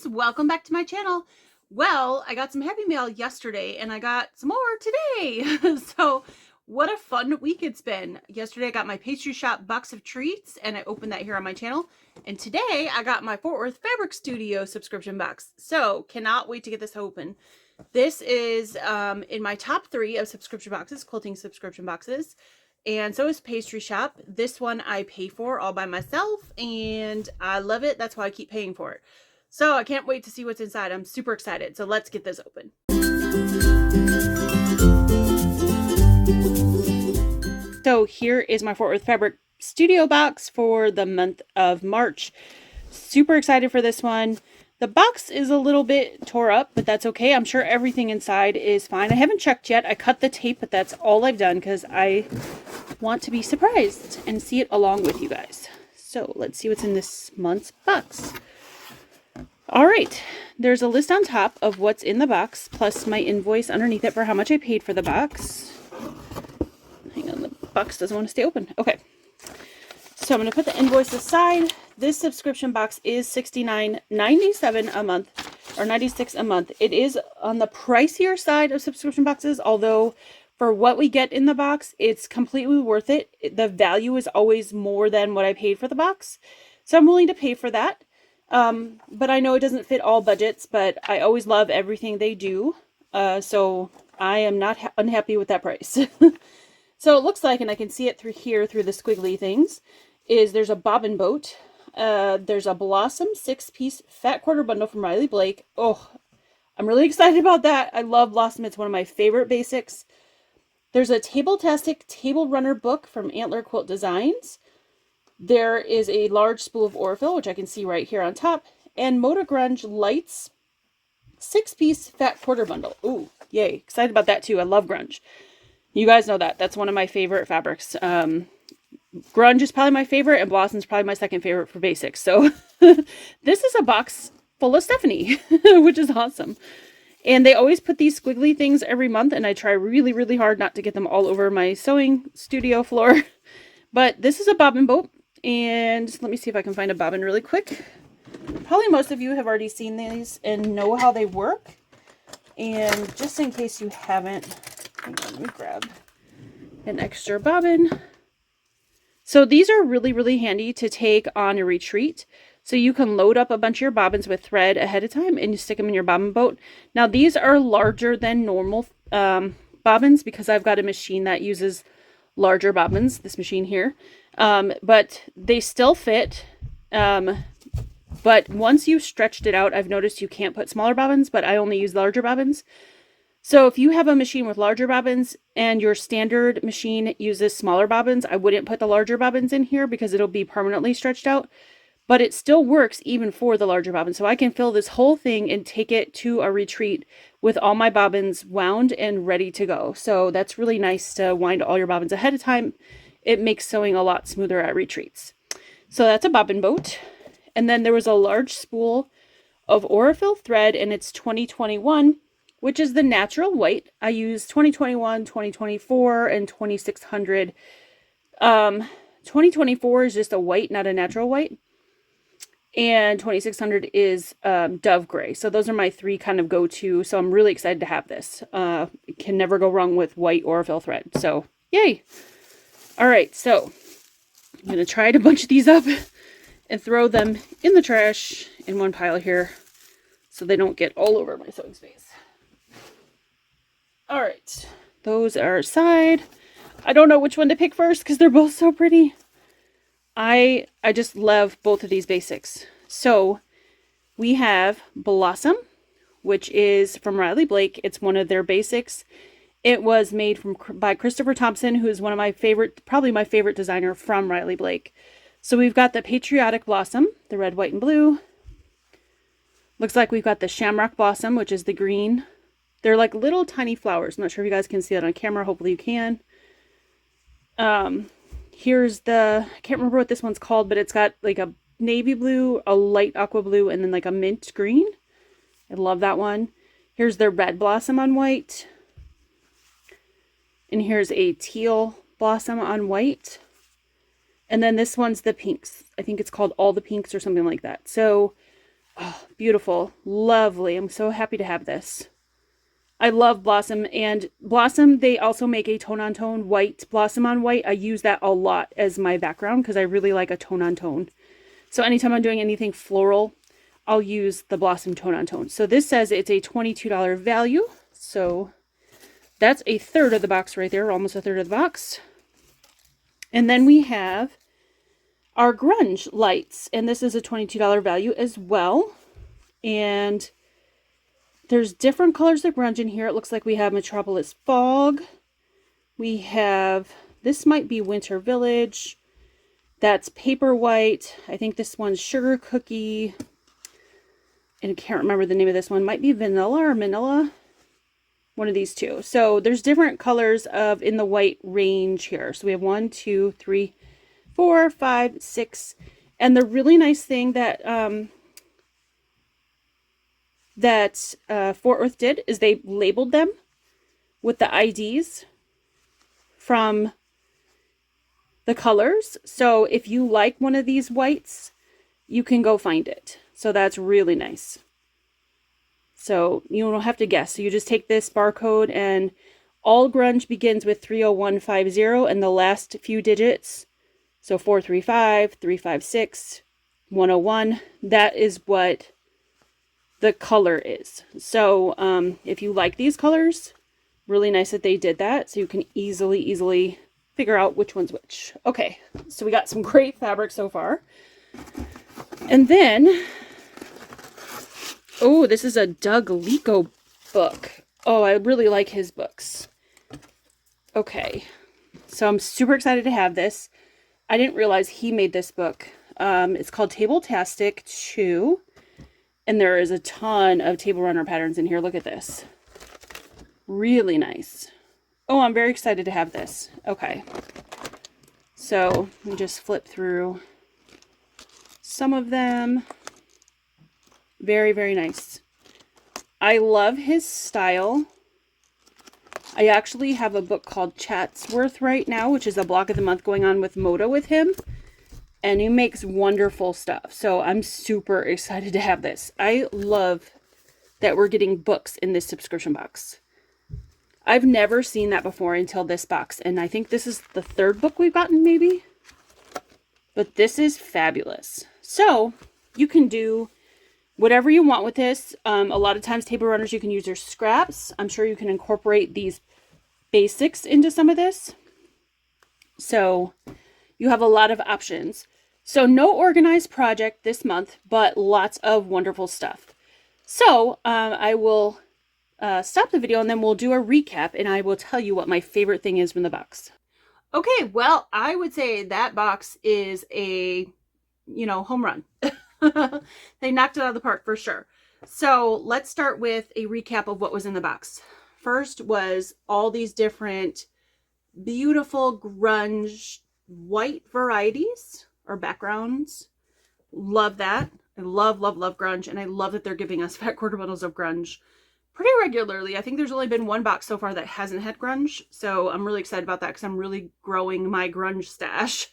loves, welcome back to my channel. Well, I got some happy mail yesterday and I got some more today. So what a fun week it's been. Yesterday I got my pastry shop box of treats and I opened that here on my channel. And today I got my Fort Worth Fabric Studio subscription box. So cannot wait to get this open. This is in my top 3 of subscription boxes, quilting subscription boxes. And so is Pastry Shop. This one I pay for all by myself and I love it. That's why I keep paying for it. So I can't wait to see what's inside. I'm super excited. So let's get this open. So here is my Fort Worth Fabric Studio box for the month of March. Super excited for this one. The box is a little bit tore up, but that's okay. I'm sure everything inside is fine. I haven't checked yet. I cut the tape, but that's all I've done because I want to be surprised and see it along with you guys. So let's see what's in this month's box. All right, there's a list on top of what's in the box, plus my invoice underneath it for how much I paid for the box. Hang on, the box doesn't want to stay open. Okay, so I'm going to put the invoice aside. This subscription box is $69.97 a month, or $96 a month. It is on the pricier side of subscription boxes, although for what we get in the box, it's completely worth it. The value is always more than what I paid for the box, so I'm willing to pay for that. But I know it doesn't fit all budgets, but I always love everything they do, so I am not unhappy with that price. So it looks like, and I can see it through here, through the squiggly things, is there's a bobbin boat. There's a Blossom 6-piece fat quarter bundle from Riley Blake. Oh, I'm really excited about that. I love Blossom. It's one of my favorite basics. There's a Table-tastic Table Runner book from Antler Quilt Designs. There is a large spool of Orfil, which I can see right here on top. And Moda Grunge Lights 6-piece fat quarter bundle. Ooh, yay. Excited about that too. I love grunge. You guys know that. That's one of my favorite fabrics. Grunge is probably my favorite, and Blossom's probably my second favorite for basics. So this is a box full of Stephanie, which is awesome. And they always put these squiggly things every month, and I try really, really hard not to get them all over my sewing studio floor. But this is a bobbin boat, and let me see if I can find a bobbin really quick. Probably most of you have already seen these and know how they work. And just in case you haven't, hang on, let me grab an extra bobbin. So these are really, really handy to take on a retreat. So you can load up a bunch of your bobbins with thread ahead of time and you stick them in your bobbin boat. Now these are larger than normal bobbins because I've got a machine that uses larger bobbins, this machine here. But they still fit. But once you've stretched it out, I've noticed you can't put smaller bobbins, but I only use larger bobbins. So if you have a machine with larger bobbins and your standard machine uses smaller bobbins, I wouldn't put the larger bobbins in here because it'll be permanently stretched out. But it still works even for the larger bobbins. So I can fill this whole thing and take it to a retreat with all my bobbins wound and ready to go. So that's really nice to wind all your bobbins ahead of time. It makes sewing a lot smoother at retreats. So that's a bobbin boat. And then there was a large spool of Orfil thread, and it's 2021, which is the natural white. I use 2021, 2024, and 2600. 2024 is just a white, not a natural white. And 2600 is dove gray. So those are my 3 kind of go-to. So I'm really excited to have this. Can never go wrong with white Orfil thread. So yay. All right. So I'm going to try to bunch these up and throw them in the trash in one pile here so they don't get all over my sewing space. All right. Those are aside. I don't know which one to pick first because they're both so pretty. I just love both of these basics. So we have Blossom, which is from Riley Blake. It's one of their basics. It was made by Christopher Thompson, who is one of my favorite, probably my favorite designer from Riley Blake. So we've got the Patriotic Blossom, the red, white, and blue. Looks like we've got the Shamrock Blossom, which is the green. They're like little tiny flowers. I'm not sure if you guys can see that on camera. Hopefully you can. Here's the, I can't remember what this one's called, but it's got like a navy blue, a light aqua blue, and then like a mint green. I love that one. Here's the red blossom on white. And here's a teal blossom on white. And then this one's the pinks. I think it's called All the Pinks or something like that. So Oh, beautiful. Lovely. I'm so happy to have this. I love Blossom, and Blossom, they also make a tone-on-tone white Blossom on white. I use that a lot as my background because I really like a tone-on-tone. So anytime I'm doing anything floral, I'll use the Blossom tone-on-tone. So this says it's a $22 value. So that's a third of the box right there, almost a third of the box. And then we have our grunge lights, and this is a $22 value as well. And there's different colors of grunge in here. It looks like we have Metropolis Fog. We have, this might be Winter Village. That's Paper White. I think this one's Sugar Cookie. And I can't remember the name of this one. Might be Vanilla or Manila. One of these two. So there's different colors of in the white range here. So we have 1, 2, 3, 4, 5, 6. And the really nice thing that Fort Worth did is they labeled them with the IDs from the colors. So if you like one of these whites, you can go find it. So that's really nice. So you don't have to guess. So you just take this barcode, and all grunge begins with 30150 and the last few digits. So 435, 356, 101. That is what the color is. So if you like these colors, really nice that they did that. So you can easily figure out which one's which. Okay, so we got some great fabric so far. And then, oh, this is a Doug Lico book. Oh, I really like his books. Okay, so I'm super excited to have this. I didn't realize he made this book. It's called Table-tastic 2. And there is a ton of table runner patterns in here. Look at this. Really nice. Oh, I'm very excited to have this. Okay. So, let me just flip through some of them. Very, very nice. I love his style. I actually have a book called Chatsworth right now, which is a block of the month going on with Moda with him. And he makes wonderful stuff. So I'm super excited to have this. I love that we're getting books in this subscription box. I've never seen that before until this box. And I think this is the third book we've gotten, maybe. But this is fabulous. So you can do whatever you want with this. A lot of times table runners, you can use their scraps. I'm sure you can incorporate these basics into some of this. So you have a lot of options. So no organized project this month, but lots of wonderful stuff. So I will stop the video and then we'll do a recap and I will tell you what my favorite thing is from the box. Okay, well, I would say that box is a, home run. They knocked it out of the park for sure. So let's start with a recap of what was in the box. First was all these different beautiful grunge white varieties or backgrounds. Love that. I love grunge, and I love that they're giving us fat quarter bundles of grunge pretty regularly. I think there's only been one box so far that hasn't had grunge, so I'm really excited about that because I'm really growing my grunge stash.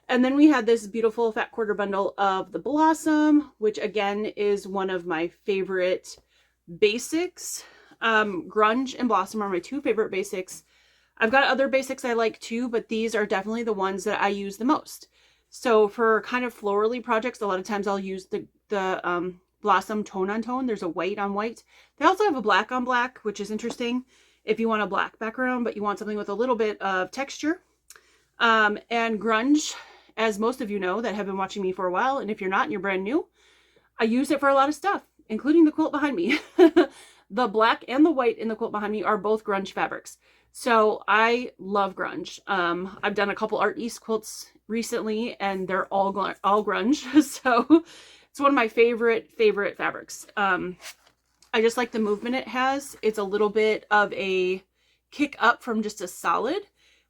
And then we had this beautiful fat quarter bundle of the Blossom, which again is one of my favorite basics. Grunge and Blossom are my two favorite basics. I've got other basics I like too, but these are definitely the ones that I use the most. So for kind of florally projects, a lot of times I'll use the Blossom tone on tone. There's a white on white. They also have a black on black, which is interesting if you want a black background, but you want something with a little bit of texture. And grunge, as most of you know that have been watching me for a while, and if you're not and you're brand new, I use it for a lot of stuff, including the quilt behind me. The black and the white in the quilt behind me are both grunge fabrics. So I love grunge. I've done a couple Art East quilts recently and they're all grunge. So it's one of my favorite fabrics. I just like the movement it has. It's a little bit of a kick up from just a solid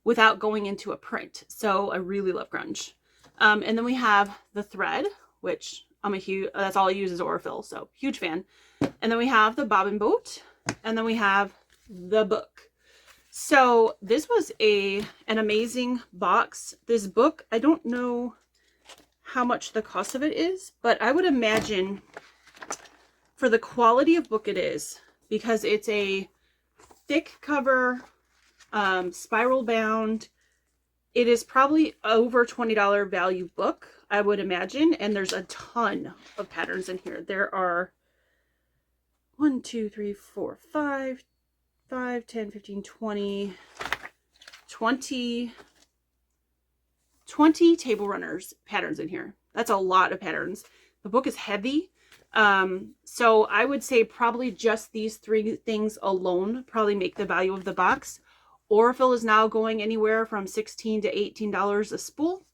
without going into a print. So I really love grunge. And then we have the thread, which that's all I use is Aurifil. So huge fan. And then we have the bobbin boat, and then we have the book. So this was an amazing box. This book, I don't know how much the cost of it is, but I would imagine for the quality of book it is, because it's a thick cover, spiral bound, it is probably over $20 value book, I would imagine. And there's a ton of patterns in here. There are 1, 2, 3, 4, 5, 5, 10, 15, 20, 20 table runners patterns in here. That's a lot of patterns. The book is heavy. So I would say probably just these 3 things alone probably make the value of the box. Aurifil is now going anywhere from $16 to $18 a spool.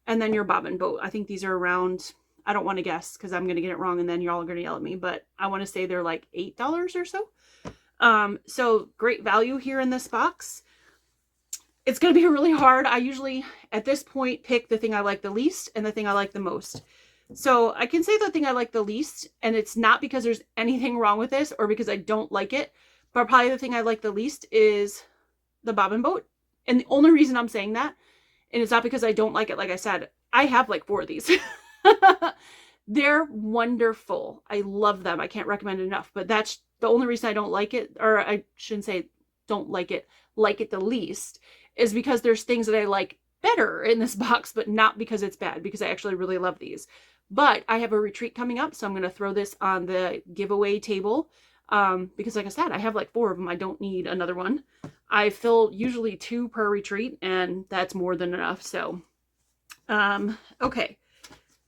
And then your bobbin boat. I think these are around, I don't want to guess because I'm going to get it wrong and then you're all going to yell at me, but I want to say they're like $8 or so. So great value here in this box. It's going to be really hard. I usually, at this point, pick the thing I like the least and the thing I like the most. So I can say the thing I like the least, and it's not because there's anything wrong with this or because I don't like it, but probably the thing I like the least is the bobbin boat. And the only reason I'm saying that, and it's not because I don't like it, like I said, I have like 4 of these. They're wonderful. I love them. I can't recommend it enough, but that's the only reason I don't like it, or I shouldn't say don't like it the least, is because there's things that I like better in this box, but not because it's bad, because I actually really love these. But I have a retreat coming up, so I'm going to throw this on the giveaway table, because like I said, I have like 4 of them. I don't need another one. I fill usually 2 per retreat, and that's more than enough. So, okay.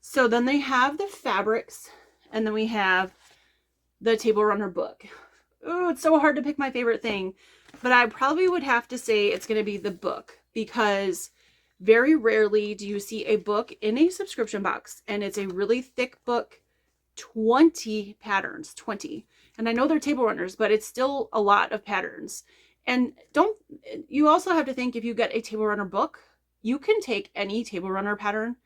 So then they have the fabrics, and then we have the table runner book. Oh, it's so hard to pick my favorite thing, but I probably would have to say it's going to be the book, because very rarely do you see a book in a subscription box, and it's a really thick book, 20 patterns, 20. And I know they're table runners, but it's still a lot of patterns. And you also have to think, if you get a table runner book, you can take any table runner pattern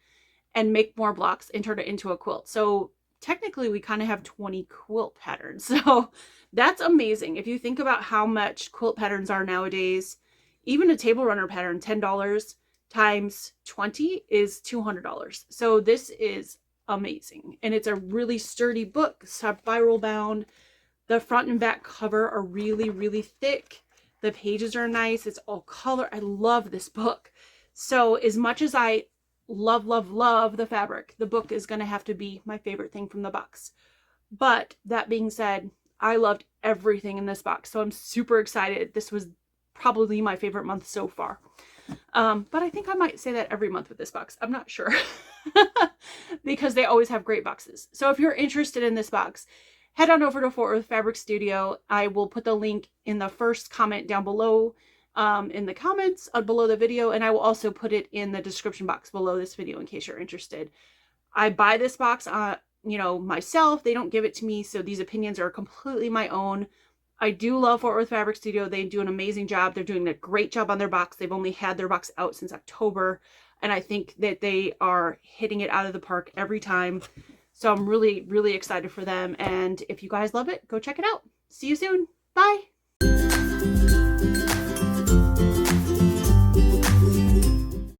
and make more blocks and turn it into a quilt. So technically we kind of have 20 quilt patterns. So that's amazing. If you think about how much quilt patterns are nowadays, even a table runner pattern, $10 times 20 is $200. So this is amazing. And it's a really sturdy book, spiral bound. The front and back cover are really, really thick. The pages are nice. It's all color. I love this book. So as much as I love, love, love the fabric, the book is going to have to be my favorite thing from the box. But that being said, I loved everything in this box. So I'm super excited. This was probably my favorite month so far. But I think I might say that every month with this box. I'm not sure because they always have great boxes. So if you're interested in this box, head on over to Fort Worth Fabric Studio. I will put the link in the first comment down below, in the comments below the video, and I will also put it in the description box below this video in case you're interested. I buy this box, myself. They don't give it to me, so these opinions are completely my own. I do love Fort Worth Fabric Studio. They do an amazing job. They're doing a great job on their box. They've only had their box out since October, and I think that they are hitting it out of the park every time. So I'm really, really excited for them. And if you guys love it, go check it out. See you soon. Bye.